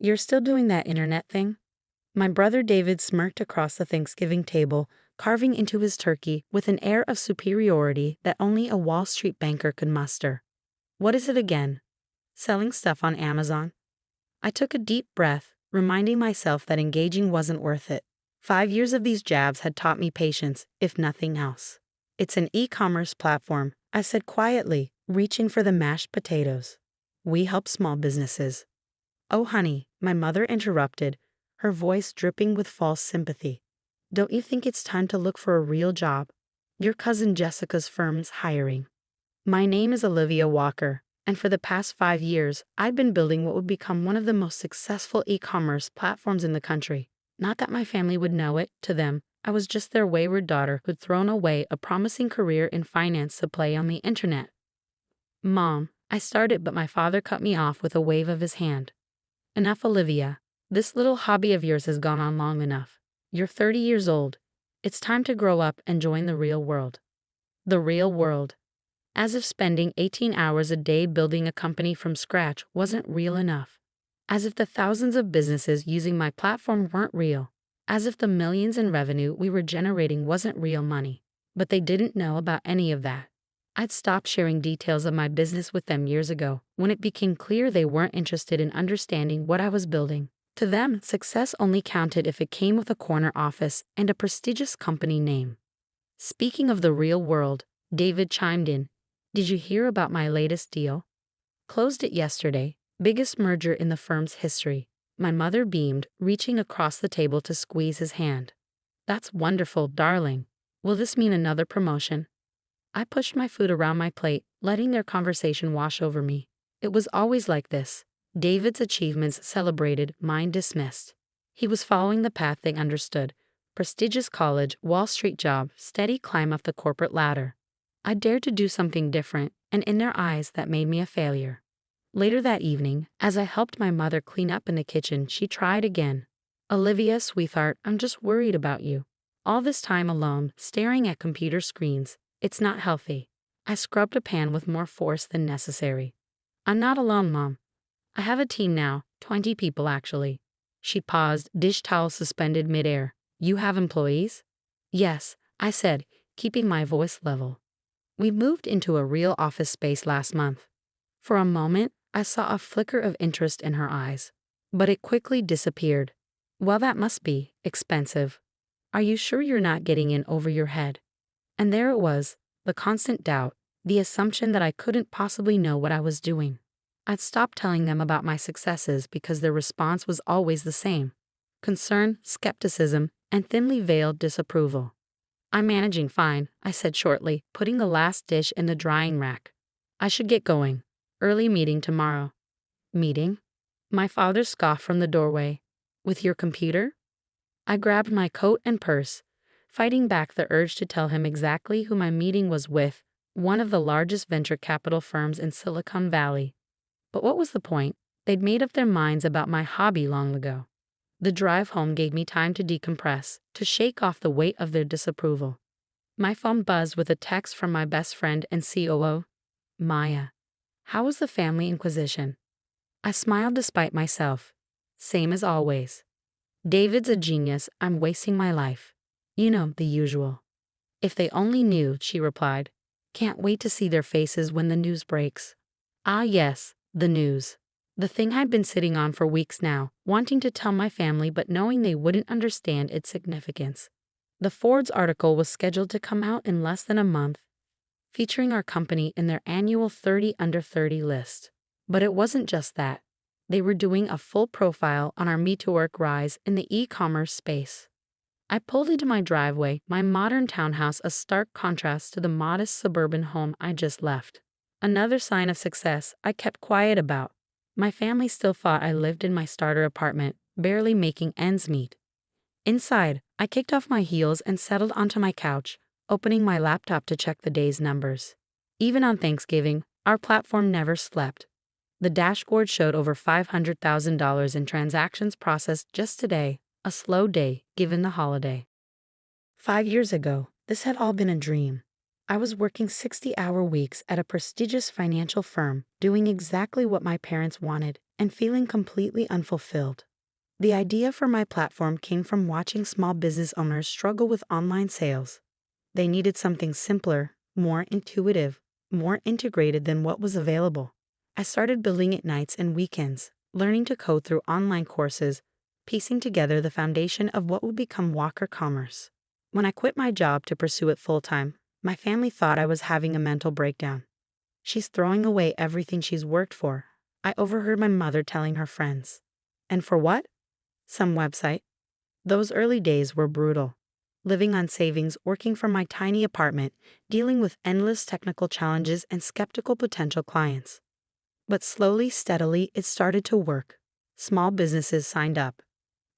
You're still doing that internet thing? My brother David smirked across the Thanksgiving table, carving into his turkey with an air of superiority that only a Wall Street banker could muster. What is it again? Selling stuff on Amazon? I took a deep breath, reminding myself that engaging wasn't worth it. 5 years of these jabs had taught me patience, if nothing else. It's an e-commerce platform, I said quietly, reaching for the mashed potatoes. We help small businesses. Oh, honey, my mother interrupted, her voice dripping with false sympathy. Don't you think it's time to look for a real job? Your cousin Jessica's firm's hiring. My name is Olivia Walker, and for the past 5 years, I've been building what would become one of the most successful e-commerce platforms in the country. Not that my family would know it, to them, I was just their wayward daughter who'd thrown away a promising career in finance to play on the internet. Mom, I started, but my father cut me off with a wave of his hand. Enough, Olivia. This little hobby of yours has gone on long enough. You're 30 years old. It's time to grow up and join the real world. The real world. As if spending 18 hours a day building a company from scratch wasn't real enough. As if the thousands of businesses using my platform weren't real. As if the millions in revenue we were generating wasn't real money. But they didn't know about any of that. I'd stopped sharing details of my business with them years ago, when it became clear they weren't interested in understanding what I was building. To them, success only counted if it came with a corner office and a prestigious company name. Speaking of the real world, David chimed in. Did you hear about my latest deal? Closed it yesterday, biggest merger in the firm's history. My mother beamed, reaching across the table to squeeze his hand. That's wonderful, darling. Will this mean another promotion? I pushed my food around my plate, letting their conversation wash over me. It was always like this. David's achievements celebrated, mine dismissed. He was following the path they understood. Prestigious college, Wall Street job, steady climb up the corporate ladder. I dared to do something different, and in their eyes that made me a failure. Later that evening, as I helped my mother clean up in the kitchen, she tried again. Olivia, sweetheart, I'm just worried about you. All this time alone, staring at computer screens. It's not healthy. I scrubbed a pan with more force than necessary. I'm not alone, Mom. I have a team now, 20 people actually. She paused, dish towel suspended midair. You have employees? Yes, I said, keeping my voice level. We moved into a real office space last month. For a moment, I saw a flicker of interest in her eyes. But it quickly disappeared. Well, that must be expensive. Are you sure you're not getting in over your head? And there it was, the constant doubt, the assumption that I couldn't possibly know what I was doing. I'd stopped telling them about my successes because their response was always the same. Concern, skepticism, and thinly veiled disapproval. I'm managing fine, I said shortly, putting the last dish in the drying rack. I should get going. Early meeting tomorrow. Meeting? My father scoffed from the doorway. With your computer? I grabbed my coat and purse, fighting back the urge to tell him exactly who my meeting was with, one of the largest venture capital firms in Silicon Valley. But what was the point? They'd made up their minds about my hobby long ago. The drive home gave me time to decompress, to shake off the weight of their disapproval. My phone buzzed with a text from my best friend and COO, Maya. How was the family inquisition? I smiled despite myself. Same as always. David's a genius, I'm wasting my life. You know, the usual. If they only knew, she replied. Can't wait to see their faces when the news breaks. Ah yes, the news. The thing I'd been sitting on for weeks now, wanting to tell my family but knowing they wouldn't understand its significance. The Forbes article was scheduled to come out in less than a month, featuring our company in their annual 30 Under 30 list. But it wasn't just that. They were doing a full profile on our Me2Work rise in the e-commerce space. I pulled into my driveway, my modern townhouse a stark contrast to the modest suburban home I just left. Another sign of success I kept quiet about. My family still thought I lived in my starter apartment, barely making ends meet. Inside, I kicked off my heels and settled onto my couch, opening my laptop to check the day's numbers. Even on Thanksgiving, our platform never slept. The dashboard showed over $500,000 in transactions processed just today, a slow day given the holiday. 5 years ago, this had all been a dream. I was working 60-hour weeks at a prestigious financial firm, doing exactly what my parents wanted, and feeling completely unfulfilled. The idea for my platform came from watching small business owners struggle with online sales. They needed something simpler, more intuitive, more integrated than what was available. I started building it nights and weekends, learning to code through online courses, piecing together the foundation of what would become Walker Commerce. When I quit my job to pursue it full-time, my family thought I was having a mental breakdown. "She's throwing away everything she's worked for," I overheard my mother telling her friends. And for what? Some website. Those early days were brutal. Living on savings, working from my tiny apartment, dealing with endless technical challenges and skeptical potential clients. But slowly, steadily, it started to work. Small businesses signed up.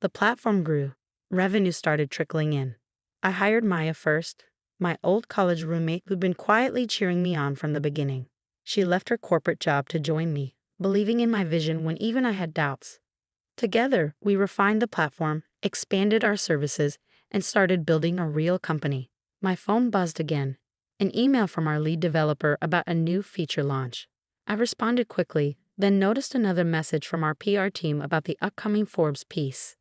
The platform grew. Revenue started trickling in. I hired Maya first, my old college roommate who'd been quietly cheering me on from the beginning. She left her corporate job to join me, believing in my vision when even I had doubts. Together, we refined the platform, expanded our services, and started building a real company. My phone buzzed again. An email from our lead developer about a new feature launch. I responded quickly, then noticed another message from our PR team about the upcoming Forbes piece.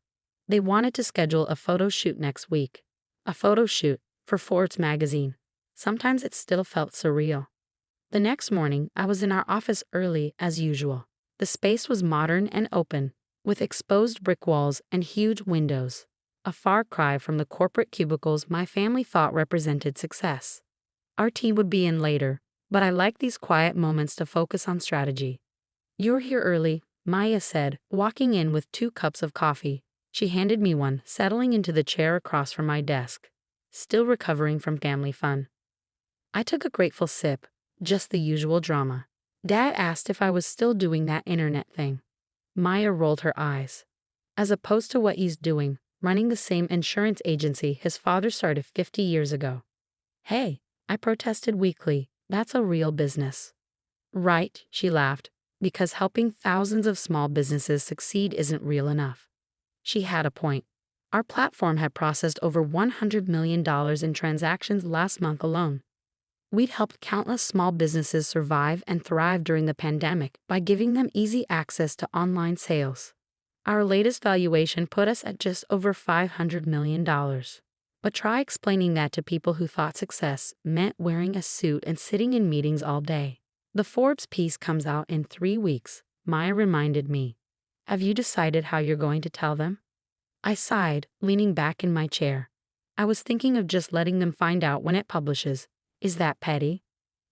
They wanted to schedule a photo shoot next week. A photo shoot for Forbes magazine. Sometimes it still felt surreal. The next morning, I was in our office early as usual. The space was modern and open, with exposed brick walls and huge windows. A far cry from the corporate cubicles my family thought represented success. Our team would be in later, but I liked these quiet moments to focus on strategy. "You're here early," Maya said, walking in with 2 cups of coffee. She handed me one, settling into the chair across from my desk. Still recovering from family fun. I took a grateful sip, just the usual drama. Dad asked if I was still doing that internet thing. Maya rolled her eyes. "As opposed to what he's doing, running the same insurance agency his father started 50 years ago. "Hey," I protested weakly, "that's a real business." "Right," she laughed, "because helping thousands of small businesses succeed isn't real enough." She had a point. Our platform had processed over $100 million in transactions last month alone. We'd helped countless small businesses survive and thrive during the pandemic by giving them easy access to online sales. Our latest valuation put us at just over $500 million. But try explaining that to people who thought success meant wearing a suit and sitting in meetings all day. "The Forbes piece comes out in 3 weeks, Maya reminded me. "Have you decided how you're going to tell them?" I sighed, leaning back in my chair. "I was thinking of just letting them find out when it publishes. Is that petty?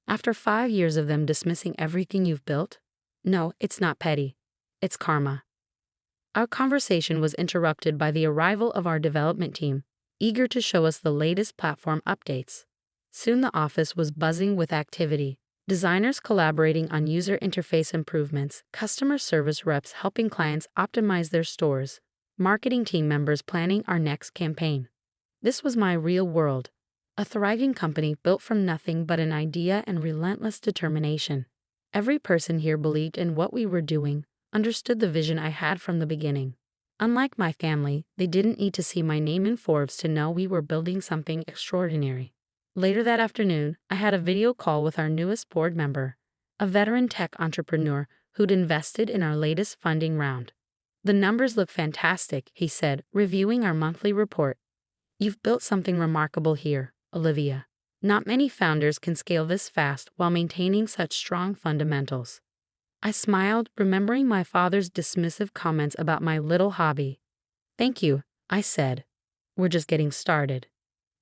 After 5 years of them dismissing everything you've built?" "No, it's not petty. It's karma." Our conversation was interrupted by the arrival of our development team, eager to show us the latest platform updates. Soon the office was buzzing with activity. Designers collaborating on user interface improvements, customer service reps helping clients optimize their stores, marketing team members planning our next campaign. This was my real world. A thriving company built from nothing but an idea and relentless determination. Every person here believed in what we were doing, understood the vision I had from the beginning. Unlike my family, they didn't need to see my name in Forbes to know we were building something extraordinary. Later that afternoon, I had a video call with our newest board member, a veteran tech entrepreneur who'd invested in our latest funding round. "The numbers look fantastic," he said, reviewing our monthly report. "You've built something remarkable here, Olivia. Not many founders can scale this fast while maintaining such strong fundamentals." I smiled, remembering my father's dismissive comments about my little hobby. "Thank you," I said. "We're just getting started."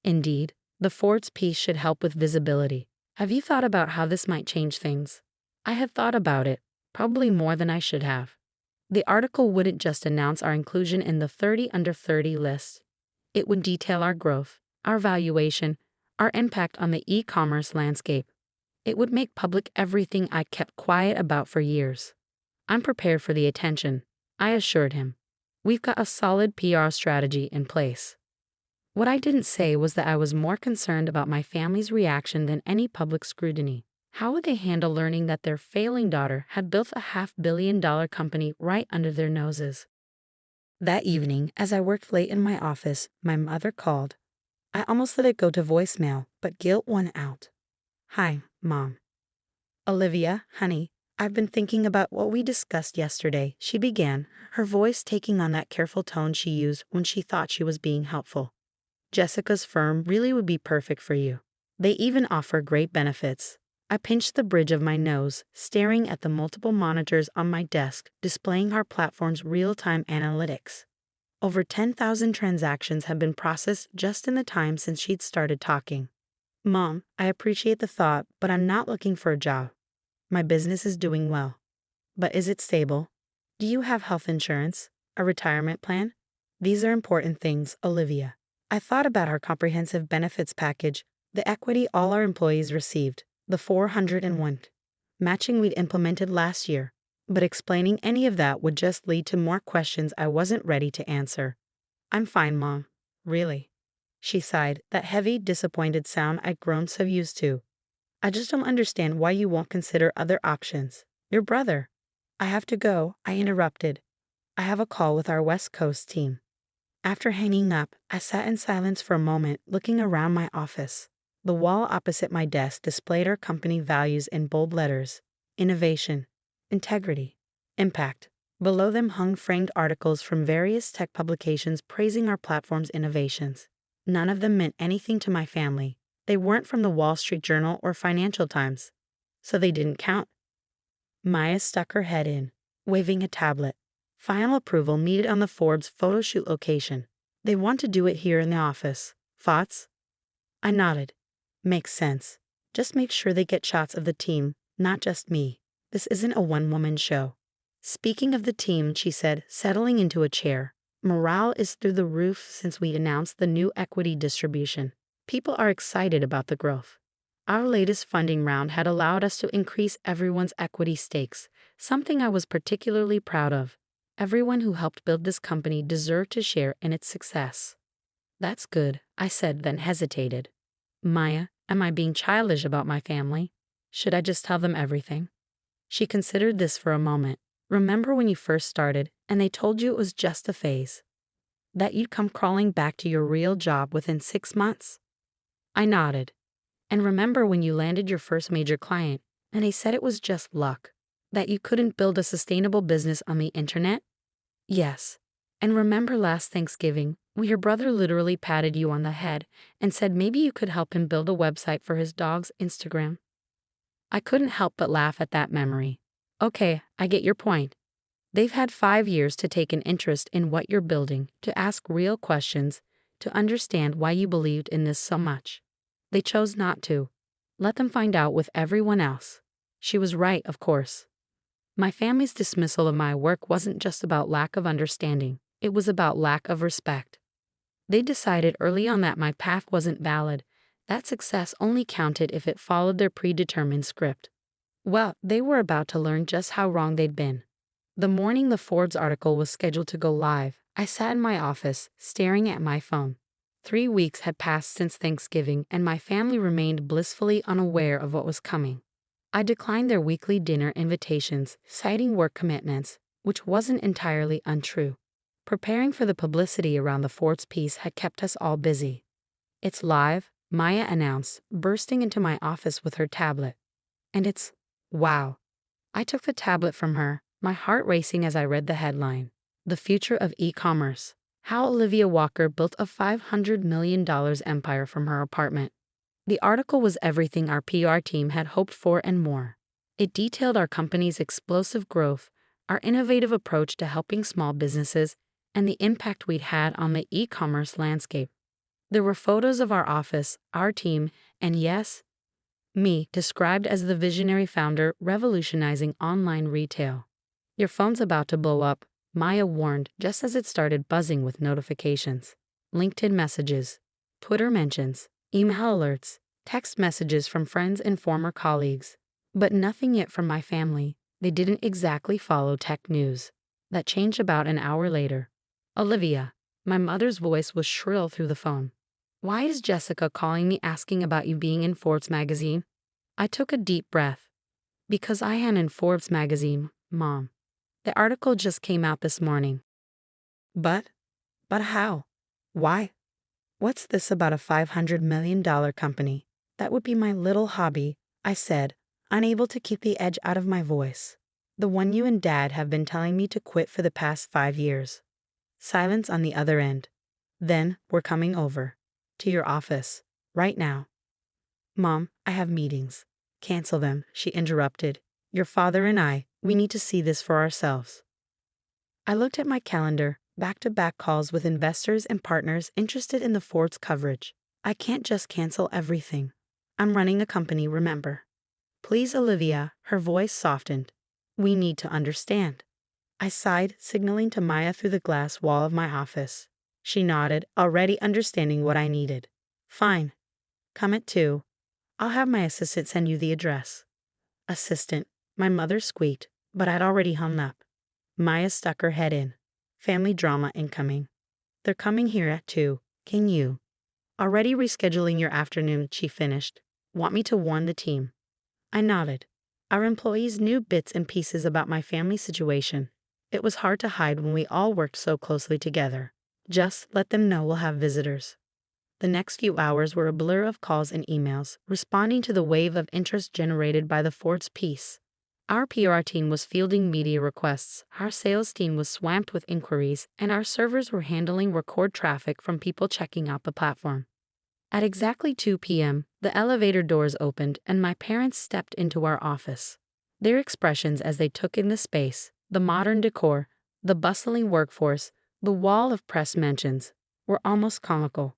Indeed, the Forbes piece should help with visibility. Have you thought about how this might change things? I had thought about it, probably more than I should have. The article wouldn't just announce our inclusion in the 30 under 30 list. It would detail our growth, our valuation, our impact on the e-commerce landscape. It would make public everything I kept quiet about for years. "I'm prepared for the attention," I assured him. "We've got a solid PR strategy in place." What I didn't say was that I was more concerned about my family's reaction than any public scrutiny. How would they handle learning that their failing daughter had built a $500 million company right under their noses? That evening, as I worked late in my office, my mother called. I almost let it go to voicemail, but guilt won out. "Hi, Mom." "Olivia, honey, I've been thinking about what we discussed yesterday, she began, her voice taking on that careful tone she used when she thought she was being helpful. Jessica's firm really would be perfect for you. They even offer great benefits. I pinched the bridge of my nose, staring at the multiple monitors on my desk displaying our platform's real-time analytics. Over 10,000 transactions have been processed just in the time since she'd started talking. Mom, I appreciate the thought, but I'm not looking for a job. My business is doing well. But is it stable? Do you have health insurance? A retirement plan? These are important things, Olivia. I thought about our comprehensive benefits package, the equity all our employees received, the 401 matching we'd implemented last year. But explaining any of that would just lead to more questions I wasn't ready to answer. I'm fine, Mom. Really. She sighed, that heavy, disappointed sound I'd grown so used to. I just don't understand why you won't consider other options. Your brother. I have to go, I interrupted. I have a call with our West Coast team. After hanging up, I sat in silence for a moment, looking around my office. The wall opposite my desk displayed our company values in bold letters: innovation, integrity, impact. Below them hung framed articles from various tech publications praising our platform's innovations. None of them meant anything to my family. They weren't from the Wall Street Journal or Financial Times, so they didn't count. Maya stuck her head in, waving a tablet. Final approval needed on the Forbes photo shoot location. They want to do it here in the office. Thoughts? I nodded. Makes sense. Just make sure they get shots of the team, not just me. This isn't a one-woman show. Speaking of the team, she said, settling into a chair, morale is through the roof since we announced the new equity distribution. People are excited about the growth. Our latest funding round had allowed us to increase everyone's equity stakes, something I was particularly proud of. Everyone who helped build this company deserved to share in its success. That's good, I said, then hesitated. Maya, am I being childish about my family? Should I just tell them everything? She considered this for a moment. Remember when you first started and they told you it was just a phase? That you'd come crawling back to your real job within 6 months? I nodded. And remember when you landed your first major client and they said it was just luck? That you couldn't build a sustainable business on the internet? Yes. And remember last Thanksgiving, when your brother literally patted you on the head and said maybe you could help him build a website for his dog's Instagram? I couldn't help but laugh at that memory. Okay, I get your point. They've had 5 years to take an interest in what you're building, to ask real questions, to understand why you believed in this so much. They chose not to. Let them find out with everyone else. She was right, of course. My family's dismissal of my work wasn't just about lack of understanding, it was about lack of respect. They decided early on that my path wasn't valid, that success only counted if it followed their predetermined script. Well, they were about to learn just how wrong they'd been. The morning the Forbes article was scheduled to go live, I sat in my office, staring at my phone. 3 weeks had passed since Thanksgiving, and my family remained blissfully unaware of what was coming. I declined their weekly dinner invitations, citing work commitments, which wasn't entirely untrue. Preparing for the publicity around the Forbes piece had kept us all busy. It's live, Maya announced, bursting into my office with her tablet. And it's, wow. I took the tablet from her, my heart racing as I read the headline. The Future of E-Commerce. How Olivia Walker Built a $500 million empire from Her Apartment. The article was everything our PR team had hoped for and more. It detailed our company's explosive growth, our innovative approach to helping small businesses, and the impact we'd had on the e-commerce landscape. There were photos of our office, our team, and yes, me, described as the visionary founder revolutionizing online retail. Your phone's about to blow up, Maya warned just as it started buzzing with notifications. LinkedIn messages, Twitter mentions, email alerts, text messages from friends and former colleagues. But nothing yet from my family. They didn't exactly follow tech news. That changed about an hour later. Olivia, my mother's voice was shrill through the phone. Why is Jessica calling me asking about you being in Forbes magazine? I took a deep breath. Because I am in Forbes magazine, Mom. The article just came out this morning. But how? Why? What's this about a $500 million company? That would be my little hobby, I said, unable to keep the edge out of my voice. The one you and Dad have been telling me to quit for the past 5 years. Silence on the other end. Then, we're coming over. To your office. Right now. Mom, I have meetings. Cancel them, she interrupted. Your father and I, we need to see this for ourselves. I looked at my calendar, back-to-back calls with investors and partners interested in the Forbes coverage. I can't just cancel everything. I'm running a company, remember. Please, Olivia, her voice softened. We need to understand. I sighed, signaling to Maya through the glass wall of my office. She nodded, already understanding what I needed. Fine. Come at 2. I'll have my assistant send you the address. Assistant, my mother squeaked, but I'd already hung up. Maya stuck her head in. Family drama incoming. They're coming here at 2. Can you? Already rescheduling your afternoon, she finished. Want me to warn the team? I nodded. Our employees knew bits and pieces about my family situation. It was hard to hide when we all worked so closely together. Just let them know we'll have visitors. The next few hours were a blur of calls and emails, responding to the wave of interest generated by the Forbes piece. Our PR team was fielding media requests, our sales team was swamped with inquiries, and our servers were handling record traffic from people checking out the platform. At exactly 2 p.m., the elevator doors opened and my parents stepped into our office. Their expressions as they took in the space, the modern decor, the bustling workforce, the wall of press mentions, were almost comical.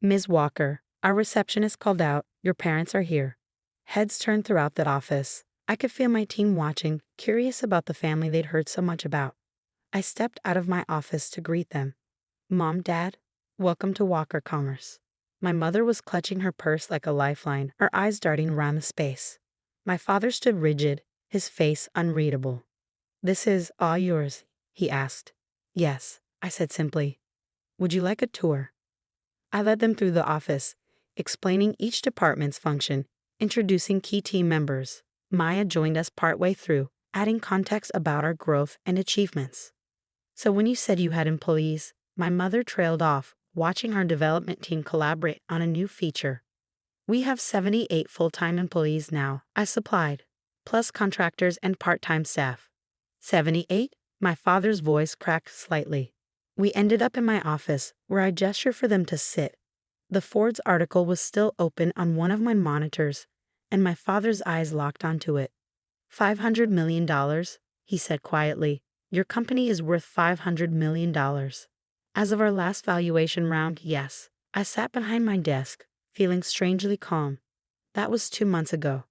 Ms. Walker, our receptionist called out, your parents are here. Heads turned throughout that office. I could feel my team watching, curious about the family they'd heard so much about. I stepped out of my office to greet them. Mom, Dad, welcome to Walker Commerce. My mother was clutching her purse like a lifeline, her eyes darting around the space. My father stood rigid, his face unreadable. This is all yours, he asked. Yes, I said simply. Would you like a tour? I led them through the office, explaining each department's function, introducing key team members. Maya joined us partway through, adding context about our growth and achievements. So when you said you had employees, my mother trailed off, watching our development team collaborate on a new feature. We have 78 full-time employees now, I supplied, plus contractors and part-time staff. 78? My father's voice cracked slightly. We ended up in my office, where I gestured for them to sit. The Forbes article was still open on one of my monitors, and my father's eyes locked onto it. $500 million, he said quietly. Your company is worth $500 million. As of our last valuation round, yes. I sat behind my desk, feeling strangely calm. That was 2 months ago.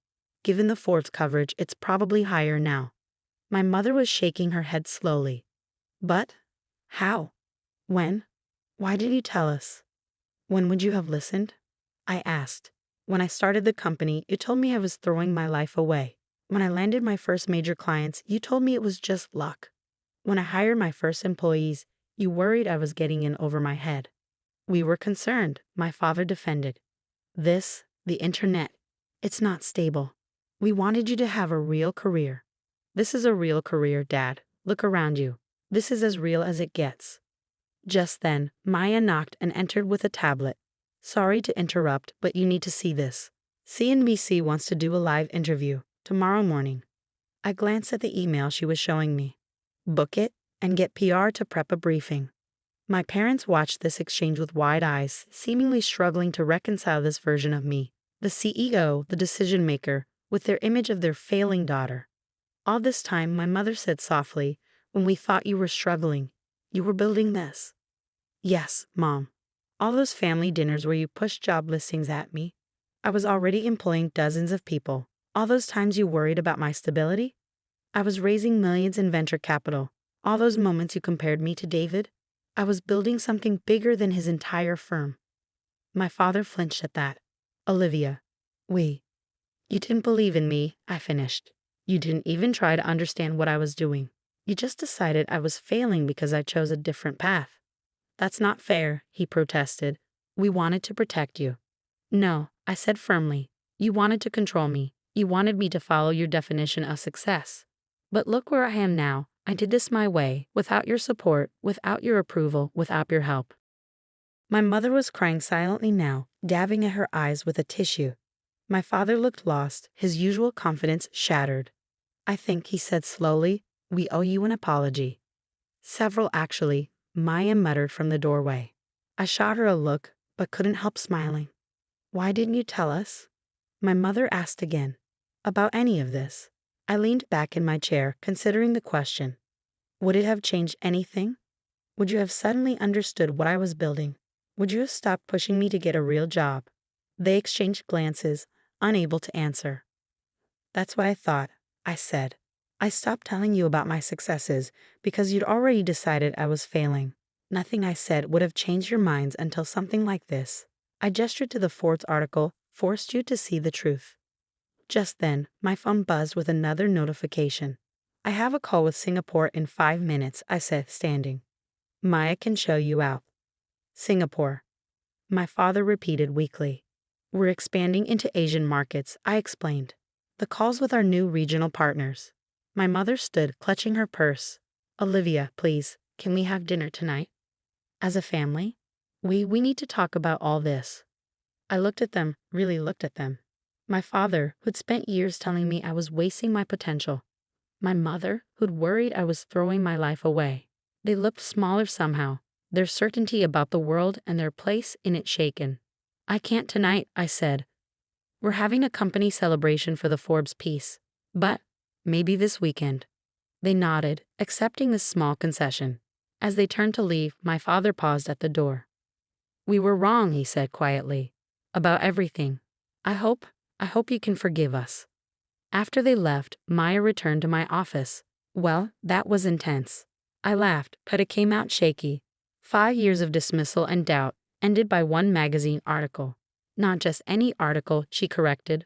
Given the Forbes coverage, it's probably higher now. My mother was shaking her head slowly. But? How? When? Why did you tell us? When would you have listened? I asked. When I started the company, you told me I was throwing my life away. When I landed my first major clients, you told me it was just luck. When I hired my first employees, you worried I was getting in over my head. We were concerned, my father defended. The internet, it's not stable. We wanted you to have a real career. This is a real career, Dad. Look around you. This is as real as it gets. Just then, Maya knocked and entered with a tablet. Sorry to interrupt, but you need to see this. CNBC wants to do a live interview tomorrow morning. I glanced at the email she was showing me. Book it and get PR to prep a briefing. My parents watched this exchange with wide eyes, seemingly struggling to reconcile this version of me, the CEO, the decision maker, with their image of their failing daughter. All this time, my mother said softly, when we thought you were struggling, you were building this. Yes, Mom. All those family dinners where you pushed job listings at me. I was already employing dozens of people. All those times you worried about my stability. I was raising millions in venture capital. All those moments you compared me to David. I was building something bigger than his entire firm. My father flinched at that. Olivia, you didn't believe in me, I finished. You didn't even try to understand what I was doing. You just decided I was failing because I chose a different path. That's not fair, he protested. We wanted to protect you. No, I said firmly. You wanted to control me. You wanted me to follow your definition of success. But look where I am now. I did this my way, without your support, without your approval, without your help. My mother was crying silently now, dabbing at her eyes with a tissue. My father looked lost, his usual confidence shattered. I think, he said slowly, we owe you an apology. Several, actually, Maya muttered from the doorway. I shot her a look, but couldn't help smiling. Why didn't you tell us? My mother asked again. About any of this. I leaned back in my chair, considering the question. Would it have changed anything? Would you have suddenly understood what I was building? Would you have stopped pushing me to get a real job? They exchanged glances, unable to answer. That's what I thought, I said. I stopped telling you about my successes because you'd already decided I was failing. Nothing I said would have changed your minds until something like this. I gestured to the Forbes article, forced you to see the truth. Just then, my phone buzzed with another notification. I have a call with Singapore in 5 minutes, I said, standing. Maya can show you out. Singapore. My father repeated weakly. We're expanding into Asian markets, I explained. The call's with our new regional partners. My mother stood, clutching her purse. Olivia, please, can we have dinner tonight? As a family? We need to talk about all this. I looked at them, really looked at them. My father, who'd spent years telling me I was wasting my potential. My mother, who'd worried I was throwing my life away. They looked smaller somehow, their certainty about the world and their place in it shaken. I can't tonight, I said. We're having a company celebration for the Forbes piece, but maybe this weekend. They nodded, accepting this small concession. As they turned to leave, my father paused at the door. We were wrong, he said quietly, about everything. I hope you can forgive us. After they left, Maya returned to my office. Well, that was intense. I laughed, but it came out shaky. 5 years of dismissal and doubt, ended by one magazine article. Not just any article, she corrected.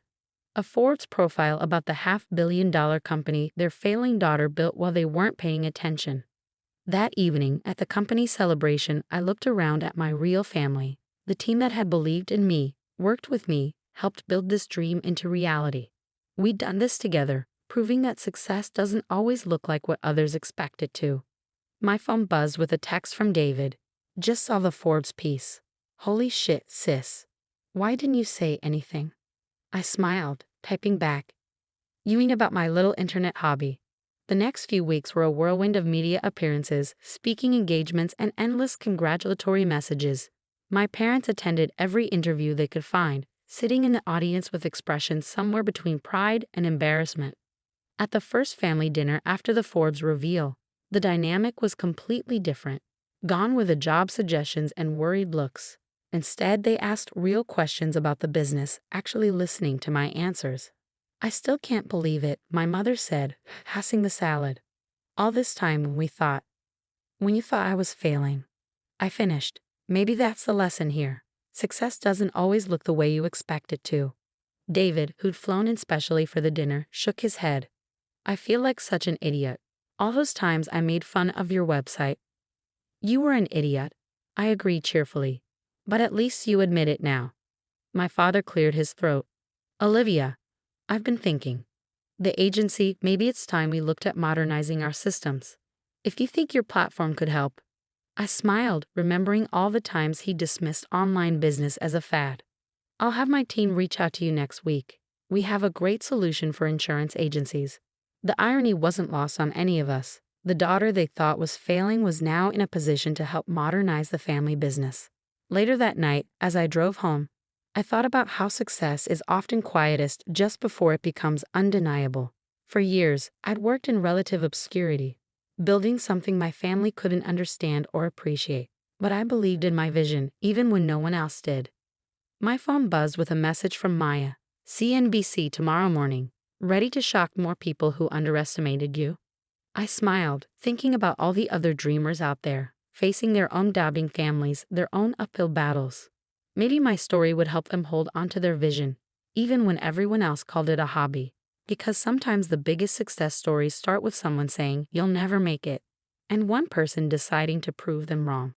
A Forbes profile about the $500 million company their failing daughter built while they weren't paying attention. That evening, at the company celebration, I looked around at my real family, the team that had believed in me, worked with me, helped build this dream into reality. We'd done this together, proving that success doesn't always look like what others expect it to. My phone buzzed with a text from David. Just saw the Forbes piece. Holy shit, sis. Why didn't you say anything? I smiled, typing back. You mean about my little internet hobby? The next few weeks were a whirlwind of media appearances, speaking engagements, and endless congratulatory messages. My parents attended every interview they could find, sitting in the audience with expressions somewhere between pride and embarrassment. At the first family dinner after the Forbes reveal, the dynamic was completely different. Gone were the job suggestions and worried looks. Instead, they asked real questions about the business, actually listening to my answers. I still can't believe it, my mother said, passing the salad. All this time when you thought I was failing. I finished. Maybe that's the lesson here. Success doesn't always look the way you expect it to. David, who'd flown in specially for the dinner, shook his head. I feel like such an idiot. All those times I made fun of your website. You were an idiot, I agreed cheerfully. But at least you admit it now. My father cleared his throat. Olivia, I've been thinking. The agency, maybe it's time we looked at modernizing our systems. If you think your platform could help. I smiled, remembering all the times he dismissed online business as a fad. I'll have my team reach out to you next week. We have a great solution for insurance agencies. The irony wasn't lost on any of us. The daughter they thought was failing was now in a position to help modernize the family business. Later that night, as I drove home, I thought about how success is often quietest just before it becomes undeniable. For years, I'd worked in relative obscurity, building something my family couldn't understand or appreciate. But I believed in my vision, even when no one else did. My phone buzzed with a message from Maya. CNBC tomorrow morning. Ready to shock more people who underestimated you? I smiled, thinking about all the other dreamers out there, facing their own doubting families, their own uphill battles. Maybe my story would help them hold onto their vision, even when everyone else called it a hobby. Because sometimes the biggest success stories start with someone saying, "You'll never make it," and one person deciding to prove them wrong.